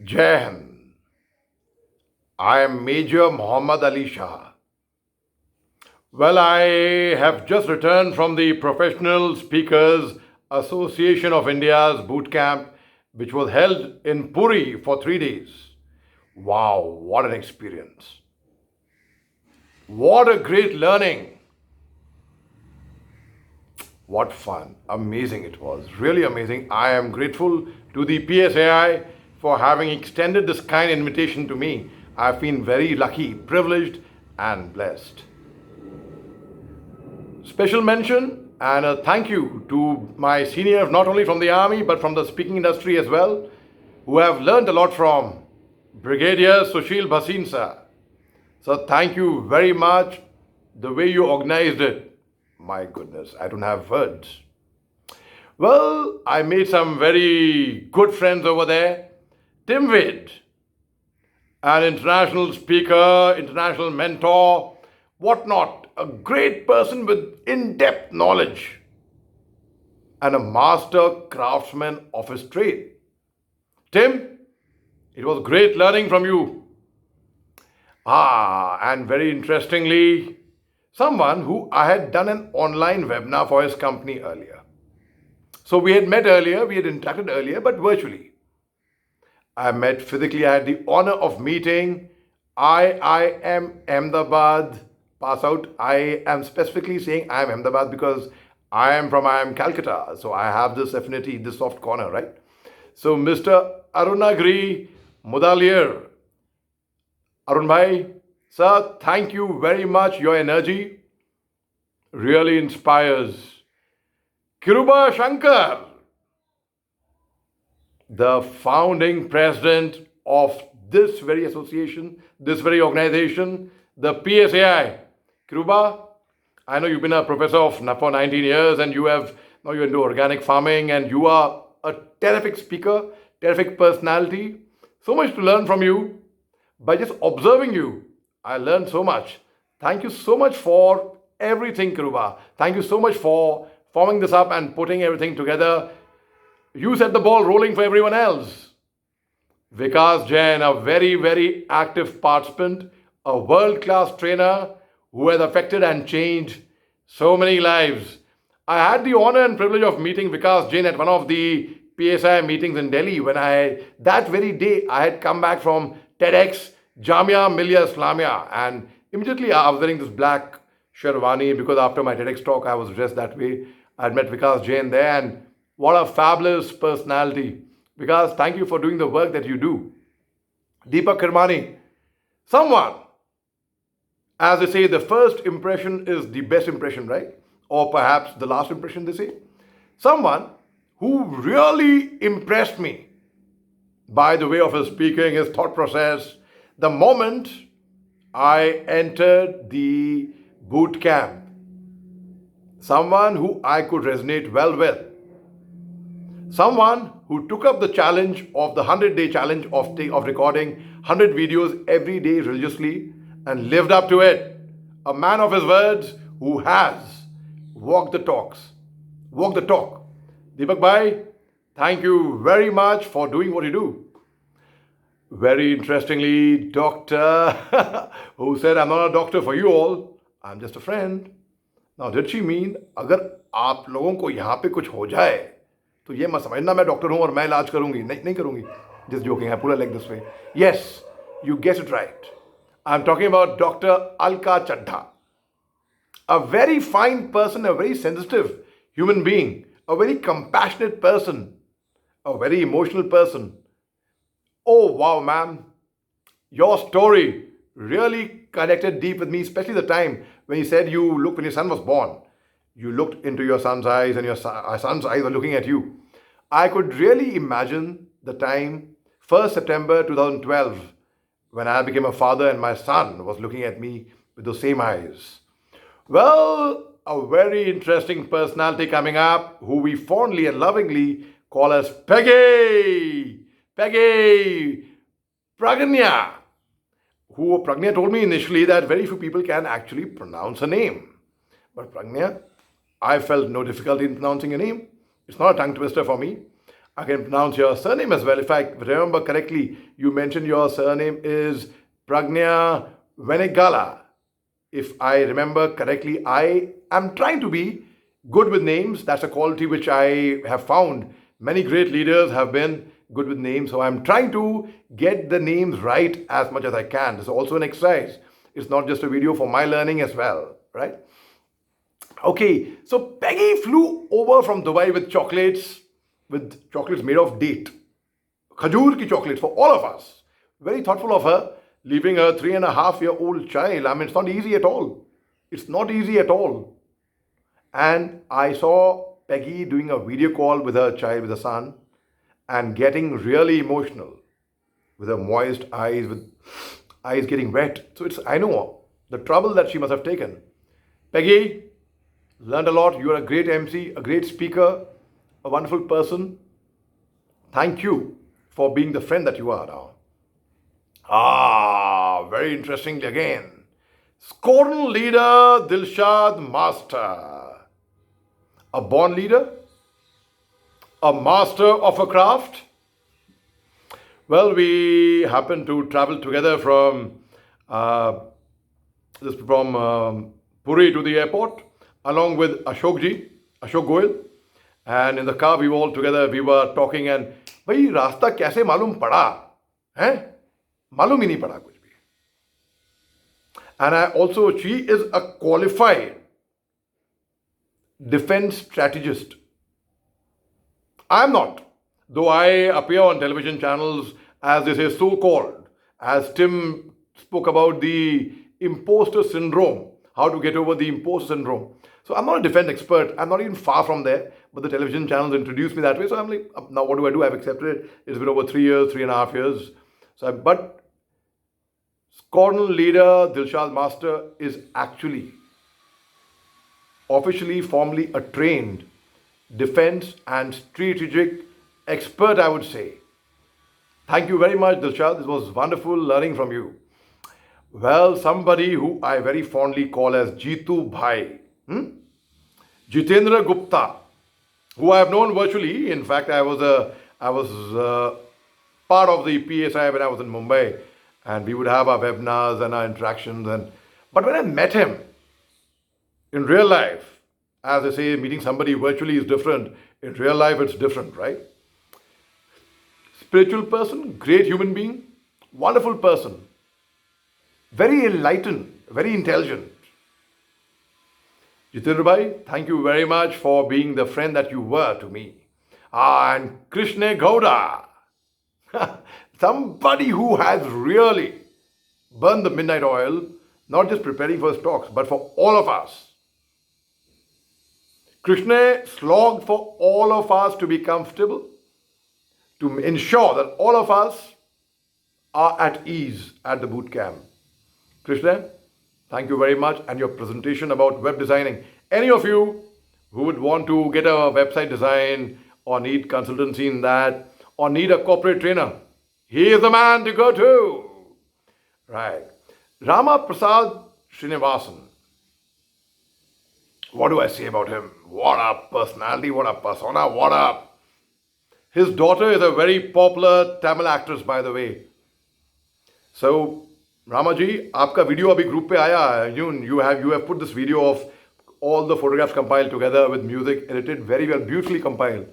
Jai Hind. I am Major Mohammed Ali Shah. Well, I have just returned from the Professional Speakers Association of India's boot camp, which was held in Puri for 3 days. Wow, what an experience! What a great learning! What fun! Amazing it was. Really amazing. I am grateful to the PSAI for having extended this kind invitation to me. I've been very lucky, privileged, and blessed. Special mention and a thank you to my seniors, not only from the army but from the speaking industry as well, who have learned a lot from Brigadier Sushil Bhasin sir. So thank you very much. The way you organized it, my goodness, I don't have words. Well, I made some very good friends over there. Tim Wade, an international speaker, international mentor, whatnot, a great person with in-depth knowledge and a master craftsman of his trade. Tim, it was great learning from you. And very interestingly, someone who I had done an online webinar for his company earlier. So we had met earlier, we had interacted earlier, but virtually. I met physically, I had the honor of meeting IIM Ahmedabad pass out. I am specifically saying I am Ahmedabad because I am Calcutta. So I have this affinity, this soft corner, right? So Mr. Arunagri Mudaliar, Arun Bhai, sir, thank you very much. Your energy really inspires. Kiruba Shankar, the founding president of this very association, this very organization, the PSAI. Kiruba, I know you've been a professor for 19 years and now you're into organic farming and you are a terrific speaker, terrific personality. So much to learn from you. By just observing you, I learned so much. Thank you so much for everything, Kiruba. Thank you so much for forming this up and putting everything together. You set the ball rolling for everyone else. Vikas Jain, a very, very active participant, a world-class trainer who has affected and changed so many lives. I had the honor and privilege of meeting Vikas Jain at one of the PSI meetings in Delhi when that very day, I had come back from TEDx Jamia Millia Islamia, and immediately I was wearing this black sherwani because after my TEDx talk, I was dressed that way. I had met Vikas Jain there, and what a fabulous personality. Vikas, thank you for doing the work that you do. Deepak Kirmani, someone, as they say, the first impression is the best impression, right? Or perhaps the last impression, they say. Someone who really impressed me by the way of his speaking, his thought process, the moment I entered the boot camp. Someone who I could resonate well with. Someone who took up the challenge of the 100-day challenge of recording 100 videos every day religiously and lived up to it. A man of his words who has walked the talk. Deepak Bhai, thank you very much for doing what you do. Very interestingly, doctor who said, I'm not a doctor for you all, I'm just a friend. Now, did she mean, अगर आप लोगों को यहाँ पे कुछ हो जाए, तो ये मत समझना मैं डॉक्टर हूँ और मैं इलाज करूँगी. नहीं करूँगी. Just joking, I put it like this way. Yes, you guessed it right. I'm talking about Dr. Alka Chadha. A very fine person, a very sensitive human being, a very compassionate person, a very emotional person. Oh, wow, ma'am. Your story really connected deep with me, especially the time when you said when your son was born, you looked into your son's eyes and your son's eyes were looking at you. I could really imagine the time, 1st September 2012, when I became a father and my son was looking at me with those same eyes. Well, a very interesting personality coming up who we fondly and lovingly call as Peggy Pragnya. Pragnya told me initially that very few people can actually pronounce her name. But Pragnya, I felt no difficulty in pronouncing your name. It's not a tongue twister for me. I can pronounce your surname as well. If I remember correctly, you mentioned your surname is Pragnya Venegala. If I remember correctly, I am trying to be good with names. That's a quality which I have found. Many great leaders have been good with names. So I'm trying to get the names right as much as I can. This is also an exercise. It's not just a video for my learning as well, right? Okay, so Peggy flew over from Dubai with chocolates made of date. Khajur ki chocolates for all of us. Very thoughtful of her, leaving a 3.5-year-old child. I mean, it's not easy at all. It's not easy at all. And I saw Peggy doing a video call with her child, with her son, and getting really emotional with her moist eyes, with eyes getting wet. So I know the trouble that she must have taken. Peggy, learned a lot. You are a great MC, a great speaker, a wonderful person. Thank you for being the friend that you are now. Very interestingly again. Scorn leader Dilshad Master. A born leader? A master of a craft? Well, we happened to travel together from Puri to the airport, along with Ashok Goel. And in the car, we were all together, we were talking, and भाई रास्ता कैसे मालूम पड़ा हैं? मालूम ही नहीं पड़ा कुछ भी. And she is a qualified defense strategist. I'm not, though I appear on television channels as they say so-called, as Tim spoke about the imposter syndrome, how to get over the imposter syndrome. So I'm not a defense expert. I'm not even far from there, but the television channels introduced me that way. So I'm like, now what do? I've accepted it. It's been over 3 years, 3.5 years. But Scorn leader Dilshad Master is actually officially, formally a trained defense and strategic expert, I would say. Thank you very much, Dilshad. This was wonderful learning from you. Well, somebody who I very fondly call as Jitu Bhai, Jitendra Gupta, who I have known virtually. In fact, I was part of the PSI when I was in Mumbai, and we would have our webinars and our interactions. But when I met him in real life, as I say, meeting somebody virtually is different. In real life, it's different, right? Spiritual person, great human being, wonderful person, very enlightened, very intelligent. Jitendra Bhai, thank you very much for being the friend that you were to me. And Krishna Gowda, somebody who has really burned the midnight oil, not just preparing for his talks, but for all of us. Krishna slogged for all of us to be comfortable, to ensure that all of us are at ease at the boot camp. Krishna, thank you very much. And your presentation about web designing. Any of you who would want to get a website design or need consultancy in that or need a corporate trainer, he is the man to go to. Right. Rama Prasad Srinivasan. What do I say about him? What a personality, what a persona, what a... His daughter is a very popular Tamil actress, by the way. So, Ramaji, आपका video अभी group पे आया. You have put this video of all the photographs compiled together with music, edited very well, beautifully compiled.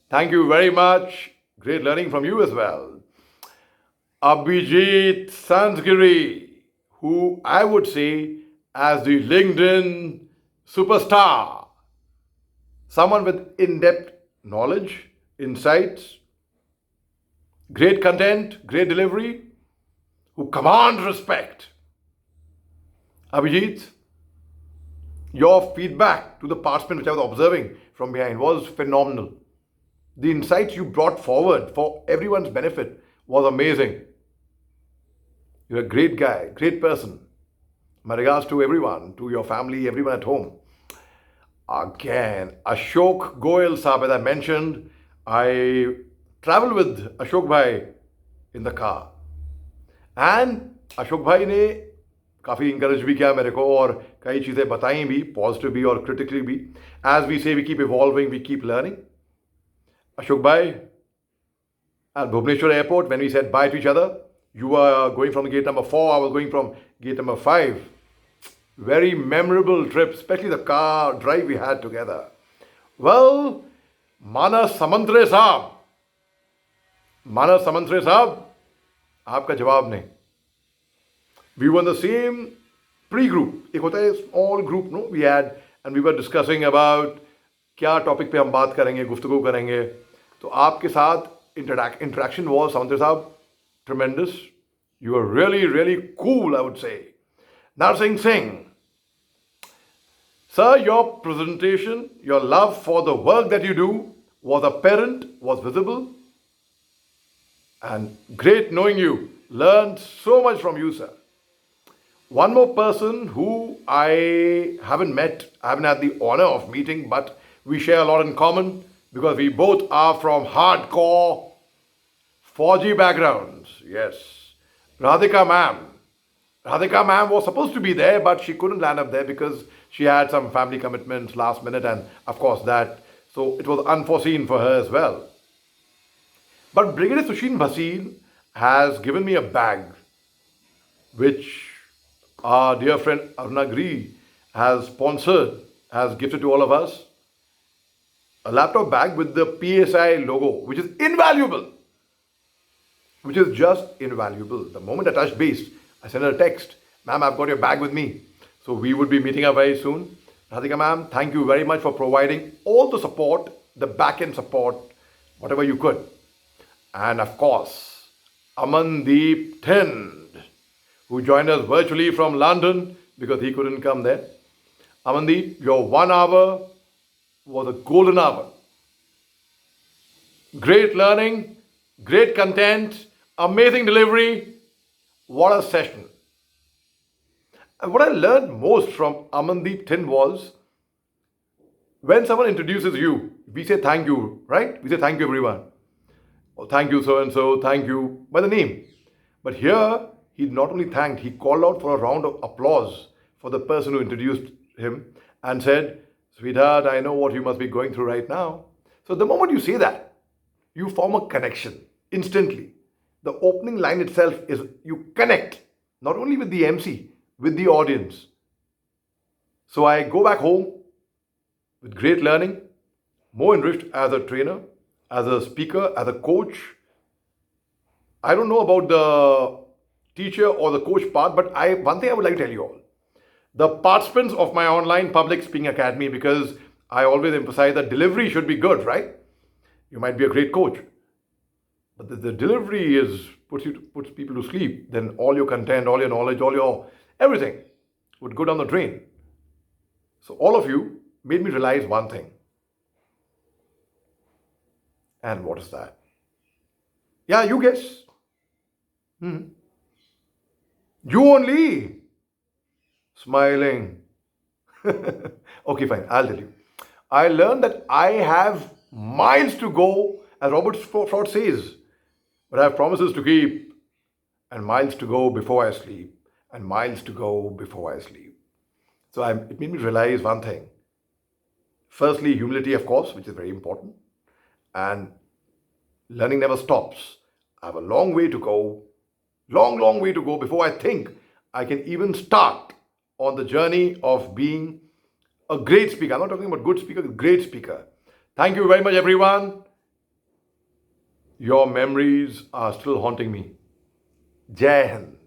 Thank you very much. Great learning from you as well. Abhijit Sansgiri, who I would say as the LinkedIn superstar. Someone with in-depth knowledge, insights, great content, great delivery, who commands respect. Abhijit, your feedback to the participant which I was observing from behind was phenomenal. The insights you brought forward for everyone's benefit was amazing. You're a great guy, great person. My regards to everyone, to your family, everyone at home. Again, Ashok Goel Saab, as I mentioned, I traveled with Ashok Bhai in the car. And Ashok Bhai ने काफ़ी encourage भी किया मेरे को और कई चीज़ें बताई भी, पॉजिटिव भी और क्रिटिकली भी. As we say, we keep evolving, we keep learning. Ashok Bhai, at Bhubaneswar airport when we said bye to each other. You were going from gate number 4, I was going from gate number 5. Very memorable trip, especially the car drive we had together. Well, Manas Samantre Saab, आपका जवाब नहीं. We were in the same pre-group. एक होता है small group, no? We had, and we were discussing about क्या topic पे हम बात करेंगे, गुफ्तगू करेंगे. तो आपके साथ interaction was, Samantre Saab, tremendous. You were really, really cool, I would say. Narsingh Singh. Sir, your presentation, your love for the work that you do was apparent, was visible. And great knowing you. Learned so much from you, sir. One more person who I haven't met, I haven't had the honor of meeting, but we share a lot in common because we both are from hardcore Fauji backgrounds. Yes. Radhika ma'am. Radhika ma'am was supposed to be there, but she couldn't land up there because she had some family commitments last minute, and of course that. So it was unforeseen for her as well. But Brigadier Sushin Bhasin has given me a bag, which our dear friend Arunagri has sponsored, has gifted to all of us. A laptop bag with the PSI logo, which is invaluable. Which is just invaluable. The moment I touched base, I sent her a text. Ma'am, I've got your bag with me. So we would be meeting up very soon. Radhika ma'am, thank you very much for providing all the support, the back-end support, whatever you could. And of course, Amandeep Thind, who joined us virtually from London because he couldn't come there. Amandeep, your 1 hour was a golden hour. Great learning, great content, amazing delivery. What a session. And what I learned most from Amandeep Thind was when someone introduces you, we say thank you, right? We say thank you everyone. Oh, thank you so and so, thank you by the name. But here, he not only thanked, he called out for a round of applause for the person who introduced him and said, sweetheart, I know what you must be going through right now. So the moment you say that, you form a connection instantly. The opening line itself is you connect not only with the MC, with the audience. So I go back home with great learning, more enriched as a trainer, as a speaker, as a coach. I don't know about the teacher or the coach part, but one thing I would like to tell you all. The participants of my online public speaking academy, because I always emphasize that delivery should be good, right? You might be a great coach, but the delivery puts people to sleep. Then all your content, all your knowledge, all your everything would go down the drain. So all of you made me realize one thing. And what is that? Yeah, you guess. You only. Smiling. Okay, fine. I'll tell you. I learned that I have miles to go, as Robert Frost says, but I have promises to keep, and miles to go before I sleep, and miles to go before I sleep. So it made me realize one thing. Firstly, humility, of course, which is very important, and learning never stops. I have a long way to go, long way to go before I think I can even start on the journey of being a great speaker. I'm not talking about good speaker, great speaker. Thank you very much, everyone. Your memories are still haunting me. Jai Hind.